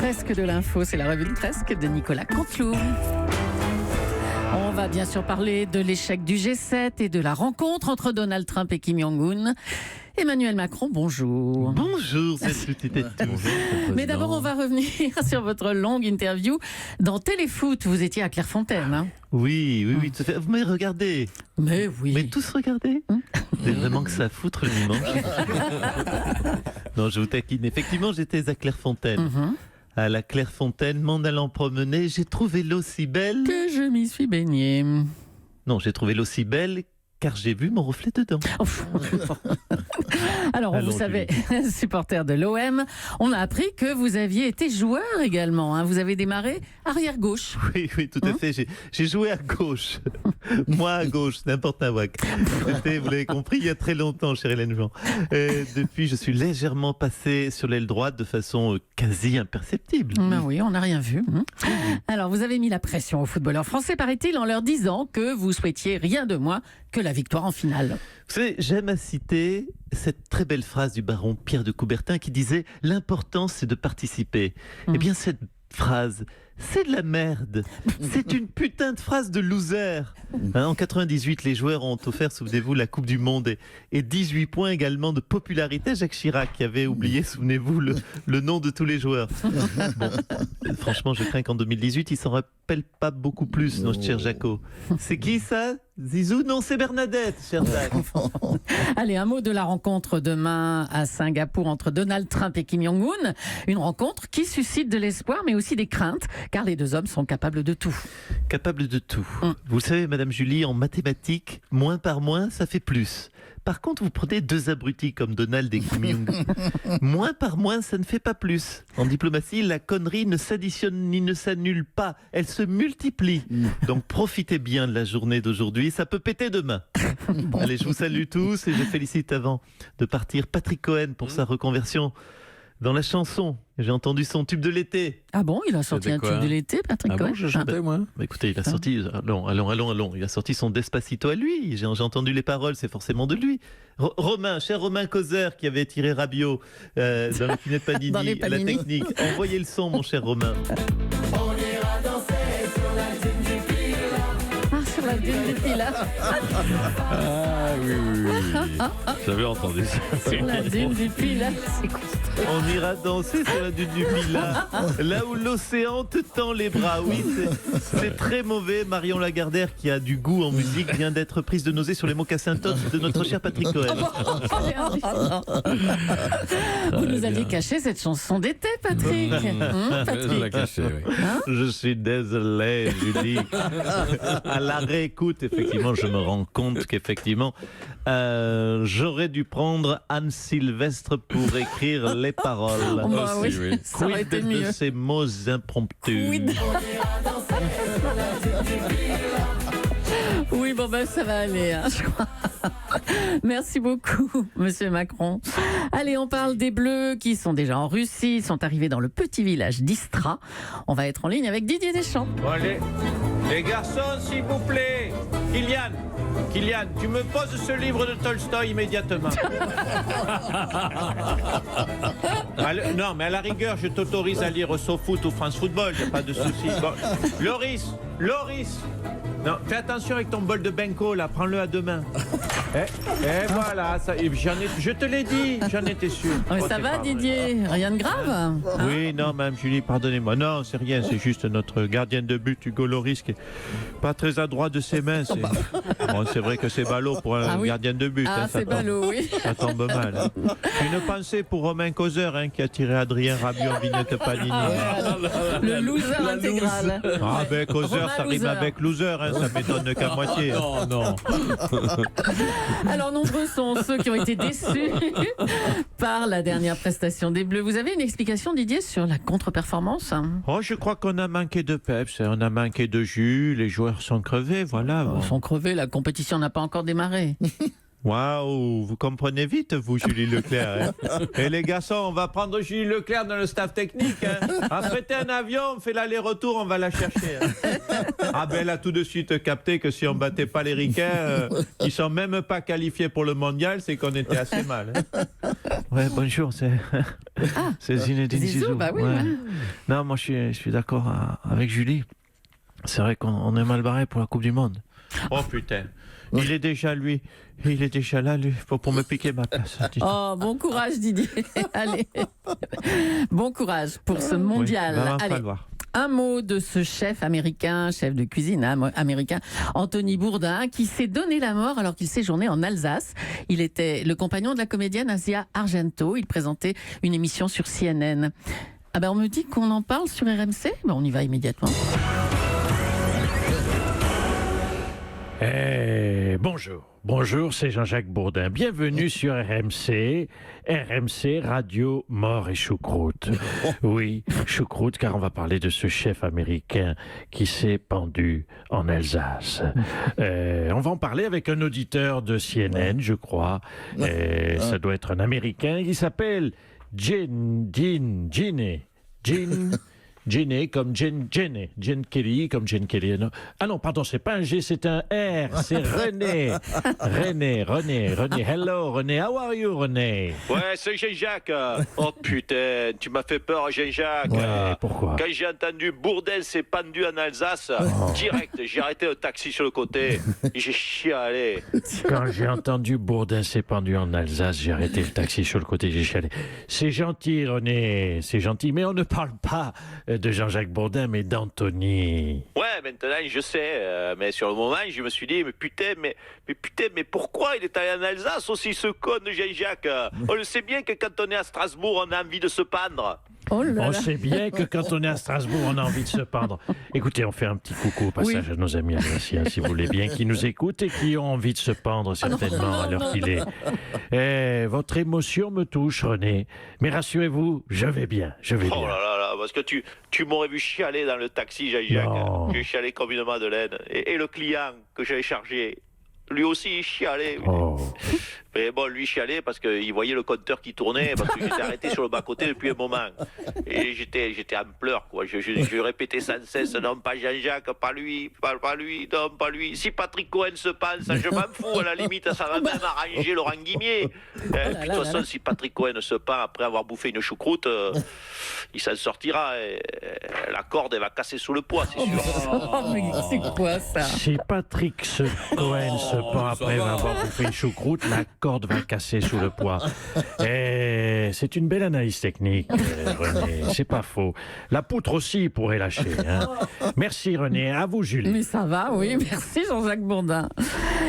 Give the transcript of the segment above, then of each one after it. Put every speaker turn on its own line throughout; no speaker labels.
Presque de l'info, c'est la revue de presque de Nicolas Canteloup. On va bien sûr parler de l'échec du G7 et de la rencontre entre Donald Trump et Kim Jong-un. Emmanuel Macron, bonjour.
Bonjour, c'est tout était tout.
Mais d'abord, on va revenir sur votre longue interview dans Téléfoot. Vous étiez à Clairefontaine. Hein?
Oui, tout à fait. Vous m'avez regardé.
Mais oui.
Mais tous regardé. C'est vraiment que ça foutre le dimanche. Non, je vous taquine. Effectivement, j'étais à Clairefontaine. À la Clairefontaine, m'en allant promener, j'ai trouvé l'eau si belle.
Que je m'y suis baignée.
Non, j'ai trouvé l'eau si belle car j'ai vu mon reflet dedans.
Alors, vous savez, supporter de l'OM, on a appris que vous aviez été joueur également. Hein. Vous avez démarré arrière-gauche.
Oui, tout à fait. J'ai joué à gauche. Moi à gauche, n'importe un wack. C'était, vous l'avez compris, il y a très longtemps, chère Hélène Jean. Depuis, je suis légèrement passé sur l'aile droite de façon quasi imperceptible.
Ben oui, on n'a rien vu. Alors, vous avez mis la pression aux footballeurs français, paraît-il, en leur disant que vous souhaitiez rien de moins que la victoire en finale.
Vous savez, j'aime à citer cette très belle phrase du baron Pierre de Coubertin qui disait « L'important, c'est de participer ». Eh bien, cette phrase, c'est de la merde. C'est une putain de phrase de loser. En 98, les joueurs ont offert, souvenez-vous, la Coupe du Monde et 18 points également de popularité à Jacques Chirac, qui avait oublié, souvenez-vous, le nom de tous les joueurs. Bon, franchement, je crains qu'en 2018, il s'en rappelle pas beaucoup plus, notre cher Jaco. C'est qui ça? Zizou? Non, c'est Bernadette, cher Jacques.
Allez, un mot de la rencontre demain à Singapour entre Donald Trump et Kim Jong-un. Une rencontre qui suscite de l'espoir, mais aussi des craintes, car les deux hommes sont capables de tout.
Capables de tout. Vous le savez, Madame Julie, en mathématiques, moins par moins, ça fait plus. Par contre, vous prenez deux abrutis comme Donald et Kim Jong. Moins par moins, ça ne fait pas plus. En diplomatie, la connerie ne s'additionne ni ne s'annule pas. Elle se multiplie. Donc profitez bien de la journée d'aujourd'hui. Ça peut péter demain. Bon. Allez, je vous salue tous et je félicite avant de partir Patrick Cohen pour sa reconversion dans la chanson. J'ai entendu son tube de l'été.
Ah bon, il a sorti un tube de l'été, Patrick Cohen?
Bon, je chantais, moi.
Écoutez, il a sorti... Allons. Il a sorti son Despacito à lui. J'ai entendu les paroles, c'est forcément de lui. Cher Romain Causer, qui avait tiré Rabiot dans le finet de Panini, à la technique. Envoyez le son, mon cher Romain.
On ira danser sur la dune du Pilat.
Ah, sur la dune du Pilat.
Ah oui. J'avais entendu ça.
Sur la dune du Pilat, c'est quoi?
On ira danser sur la dune du Pilat, là où l'océan te tend les bras. Oui, c'est très mauvais. Marion Lagardère, qui a du goût en musique, vient d'être prise de nausée sur les mocassins tops de notre cher Patrick Cohen.
Vous nous aviez caché cette chanson d'été, Patrick. Patrick.
Je l'ai caché, oui.
Je suis désolé, Julie. À la réécoute, effectivement, je me rends compte qu'effectivement, j'aurais dû prendre Anne Sylvestre pour écrire les paroles.
Oh bah oui, ça aurait été mieux.
De ces mots impromptus.
Oui, bon ben ça va aller, hein, je crois. Merci beaucoup, Monsieur Macron. Allez, on parle des Bleus qui sont déjà en Russie, ils sont arrivés dans le petit village d'Istra. On va être en ligne avec Didier Deschamps.
Bon, allez, les garçons, s'il vous plaît. Kylian, tu me poses ce livre de Tolstoï immédiatement. Non, mais à la rigueur, je t'autorise à lire SoFoot ou France Football, y a pas de souci. Bon. Loris. Non, fais attention avec ton bol de Benko, là, prends-le à deux mains. Et voilà, ça, je te l'ai dit, j'en étais sûr.
Oh, mais ça va, Didier? Rien de grave?
Oui, non, Mme Julie, pardonnez-moi. Non, c'est rien, c'est juste notre gardienne de but, Hugo Loris, qui est pas très adroit de ses mains. Bon, c'est vrai que c'est ballot pour un gardien de but.
Ah, c'est ballot, oui.
Ça tombe mal. Une pensée pour Romain Causer, qui a tiré Adrien Rabiot en vignette Panini.
Le loser intégral.
Ah ben, Causer, ça rime avec loser, ça m'étonne qu'à moitié.
Non.
Alors, nombreux sont ceux qui ont été déçus par la dernière prestation des Bleus. Vous avez une explication, Didier, sur la contre-performance?
Oh, je crois qu'on a manqué de peps, on a manqué de jus, les joueurs sont crevés, voilà.
Ils sont crevés, la compétition n'a pas encore démarré.
Waouh, vous comprenez vite, vous, Julie Leclerc. Hein. Et les garçons, on va prendre Julie Leclerc dans le staff technique. Hein. Affréter un avion, on fait l'aller-retour, on va la chercher. Hein. Ah ben elle a tout de suite capté que si on battait pas les Ricains, qui sont même pas qualifiés pour le mondial, c'est qu'on était assez mal. Hein.
Ouais, bonjour, c'est Zinedine
Zizou,
Zizou.
bah oui,
Ouais.
voilà.
Non, moi je suis d'accord avec Julie. C'est vrai qu'on est mal barré pour la Coupe du Monde.
Oh putain, il est déjà là, lui, pour me piquer ma place.
Oh, bon courage Didier. Allez. Bon courage pour ce mondial.
Oui, va
Allez.
falloir.
Un mot de ce chef américain, chef de cuisine américain, Anthony Bourdain, qui s'est donné la mort alors qu'il séjournait en Alsace. Il était le compagnon de la comédienne Asia Argento. Il présentait une émission sur CNN. Ah ben on me dit qu'on en parle sur RMC. Ben on y va immédiatement.
Bonjour, c'est Jean-Jacques Bourdin. Bienvenue sur RMC Radio Mort et Choucroute. Oui, Choucroute, car on va parler de ce chef américain qui s'est pendu en Alsace. On va en parler avec un auditeur de CNN, je crois. Ça doit être un Américain. Il s'appelle Gene comme Gene Kelly, comme Gene Kelly. Non. Ah non, pardon, c'est pas un G, c'est un R, c'est René. René. Hello, René, how are you, René?
Ouais, c'est Jean-Jacques. Oh putain, tu m'as fait peur, Jean-Jacques.
Ouais, pourquoi?
Quand j'ai entendu Bourdin s'est pendu en Alsace, direct, j'ai arrêté le taxi sur le côté. Et j'ai chialé.
Quand j'ai entendu Bourdin s'est pendu en Alsace, j'ai arrêté le taxi sur le côté, j'ai chialé. C'est gentil, René, c'est gentil, mais on ne parle pas de Jean-Jacques Bourdin, mais d'Anthony.
Ouais, maintenant, je sais. Mais sur le moment, je me suis dit, mais pourquoi il est allé en Alsace aussi, ce con de Jean-Jacques? On le sait bien que quand on est à Strasbourg, on a envie de se pendre.
Oh là là.
On sait bien que quand on est à Strasbourg, on a envie de se pendre. Écoutez, on fait un petit coucou au passage à nos amis alsaciens, si vous voulez bien, qui nous écoutent et qui ont envie de se pendre certainement à l'heure qu'il est. Votre émotion me touche, René. Mais rassurez-vous, je vais bien.
Oh là là là, parce que tu m'aurais vu chialer dans le taxi, Jean-Jacques.
Non.
J'ai chialé comme une madeleine. Et le client que j'avais chargé, lui aussi, il chialait.
Oh.
Mais bon, lui chialait parce qu'il voyait le compteur qui tournait, parce que j'étais arrêté sur le bas-côté depuis un moment. Et j'étais en pleurs, quoi. Je répétais sans cesse, non, pas Jean-Jacques, pas lui, non, pas lui. Si Patrick Cohen se pense, je m'en fous, à la limite, ça va même arranger Laurent Guimier. De toute façon, si Patrick Cohen se pend après avoir bouffé une choucroute, il s'en sortira. Et la corde, elle va casser sous le poids, c'est sûr.
Oh, mais c'est quoi ça?
Si Patrick Cohen se pend après avoir bouffé une choucroute, la corde va casser sous le poids. Et c'est une belle analyse technique, René. C'est pas faux. La poutre aussi pourrait lâcher. Hein. Merci, René. À vous, Julie.
Mais ça va, oui. Merci Jean-Jacques Bourdin.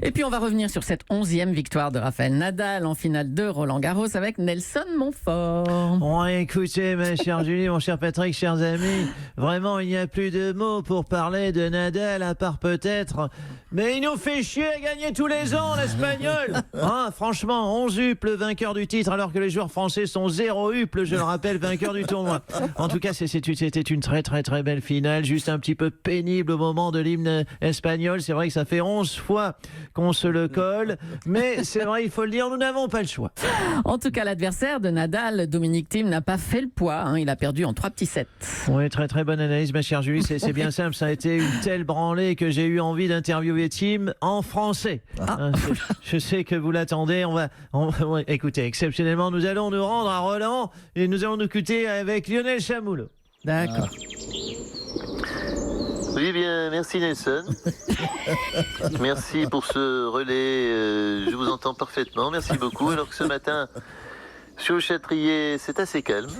Et puis on va revenir sur cette 11e victoire de Rafael Nadal en finale de Roland-Garros avec Nelson Montfort.
Bon, écoutez, ma chère Julie, mon cher Patrick, chers amis, vraiment, il n'y a plus de mots pour parler de Nadal, à part peut-être... Mais il nous fait chier à gagner tous les ans, l'Espagnol. Hein, franchement, 11 uples, vainqueur du titre, alors que les joueurs français sont 0 uples, je le rappelle, vainqueur du tournoi. En tout cas, c'était une très très très belle finale, juste un petit peu pénible au moment de l'hymne espagnol. C'est vrai que ça fait 11 fois qu'on se le colle, mais c'est vrai, il faut le dire, nous n'avons pas le choix.
En tout cas, l'adversaire de Nadal, Dominic Thiem, n'a pas fait le poids. Hein. Il a perdu en 3 petits sets.
Oui, très très bonne analyse, ma chère Julie. C'est bien simple, ça a été une telle branlée que j'ai eu envie d'interviewer Thiem en français. Hein, je sais que vous l'attendez. Ouais, écoutez, exceptionnellement, nous allons nous rendre à Roland et nous allons nous quitter avec Lionel Chamoulot.
D'accord.
Oui, bien, merci Nelson. Merci pour ce relais. Je vous entends parfaitement. Merci beaucoup. Alors que ce matin, je suis au Châtrier, c'est assez calme.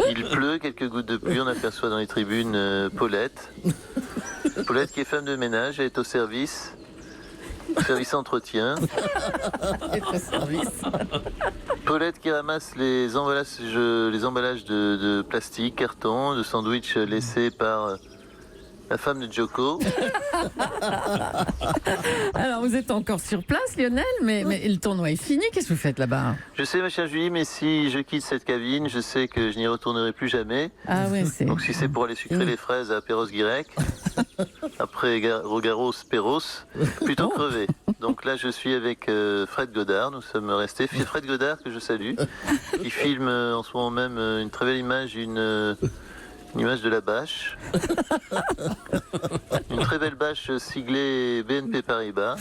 Il pleut, quelques gouttes de pluie. On aperçoit dans les tribunes Paulette. Paulette qui est femme de ménage, elle est au service entretien. Paulette qui ramasse les emballages de plastique, carton, de sandwich laissés par la femme de Joko.
Alors, vous êtes encore sur place, Lionel, mais le tournoi est fini. Qu'est-ce que vous faites là-bas?
Je sais, ma chère Julie, mais si je quitte cette cabine, je sais que je n'y retournerai plus jamais.
Ah ouais, c'est...
Donc si c'est pour aller sucrer les fraises à Perros-Guirec, Après Rogaros, Perros, plutôt crevé. Donc là, je suis avec Fred Godard. Nous sommes restés. Fred Godard, que je salue, qui filme en ce moment même une très belle image, une image de la bâche. Une très belle bâche siglée BNP Paribas,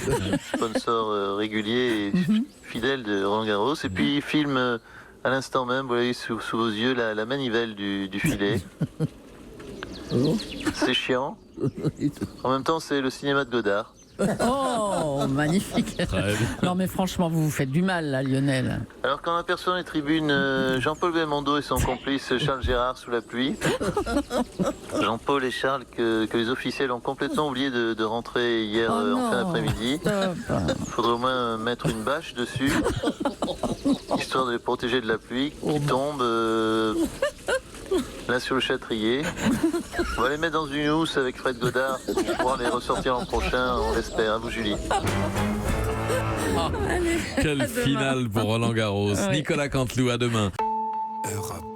sponsor régulier et fidèle de Roland Garros. Et puis il filme à l'instant même, vous voyez sous vos yeux, la manivelle du filet. C'est chiant. En même temps, c'est le cinéma de Godard.
Oh, magnifique. Non, mais franchement, vous vous faites du mal, là, Lionel.
Alors, quand on aperçoit dans les tribunes Jean-Paul Belmondo et son complice Charles Gérard sous la pluie, Jean-Paul et Charles que les officiels ont complètement oublié de rentrer hier en fin d'après-midi. Il faudrait au moins mettre une bâche dessus, histoire de les protéger de la pluie qui tombe là sur le Châtrier. On va les mettre dans une housse avec Fred Godard pour pouvoir les ressortir l'an prochain, on l'espère. À vous, Julie.
Quelle finale pour Roland Garros.
Ouais.
Nicolas Canteloup, à demain.
Europe.